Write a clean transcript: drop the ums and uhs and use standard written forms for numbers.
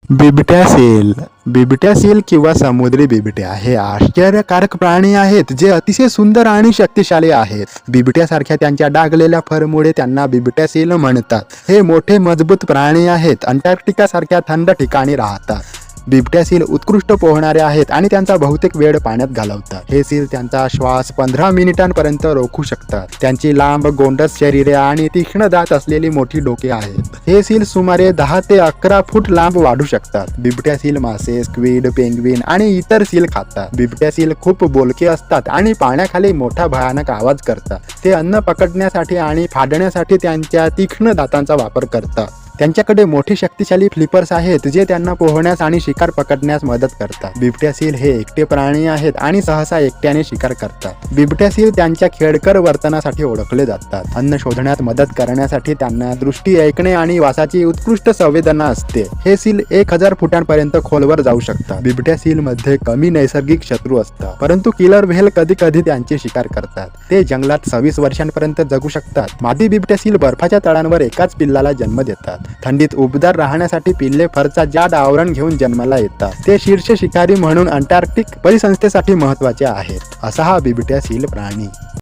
बिबट्या सील किंवा समुद्री बिबट्या हे आश्चर्यकारक प्राणी आहेत जे अतिशय सुंदर आणि शक्तिशाली आहेत. बिबट्यासारख्या त्यांच्या डागलेल्या फरमुळे त्यांना बिबट्या सील म्हणतात. हे मोठे मजबूत प्राणी आहेत. अंटार्क्टिका सारख्या थंड ठिकाणी राहतात. बिबट्या सील उत्कृष्ट पोहणारे आहेत आणि त्यांचा बहुतेक वेळ पाण्यात घालवतात. हे सील त्यांचा श्वास 15 मिनिटांपर्यंत रोखू शकतात. त्यांची लांब गोंडस शरीरे आणि तीक्ष्ण दात असलेली मोठी डोके आहेत. हे सील सुमारे 10 ते 11 फूट लांब वाढू शकतात. बिबट्या सील मासे, स्क्विड, पेंग्विन आणि इतर सील खातात. बिबट्या सील खूप बोलके असतात आणि पाण्याखाली मोठा भयानक आवाज करतात. ते अन्न पकडण्यासाठी आणि फाडण्यासाठी त्यांच्या तीक्ष्ण दातांचा वापर करतात. त्यांच्याकडे मोठे शक्तिशाली फ्लिपर्स आहेत जे त्यांना पोहण्यास आणि शिकार पकडण्यास मदत करतात. बिबट्या सील हे एकटे प्राणी आहेत आणि सहसा एकट्याने शिकार करतात. बिबट्या सील त्यांच्या खेळकर वर्तनासाठी ओळखले जातात. अन्न शोधण्यात मदत करण्यासाठी त्यांना दृष्टी, ऐकणे आणि वासाची उत्कृष्ट संवेदना असते. हे सील 1000 फुटांपर्यंत खोलवर जाऊ शकतात. बिबट्या सील मध्ये कमी नैसर्गिक शत्रू असतात, परंतु किलर व्हेल कधी कधी त्यांचे शिकार करतात. ते जंगलात 26 वर्षांपर्यंत जगू शकतात. मादी बिबट्या सील बर्फाच्या तळांवर एकाच पिल्लाला जन्म देतात. थंडीत उबदार राहण्यासाठी पिल्ले फरचा जाड आवरण घेऊन जन्माला येतात. ते शीर्ष शिकारी म्हणून अंटार्क्टिक परिसंस्थेसाठी महत्त्वाचे आहेत. असा हा बिबट्या सील प्राणी.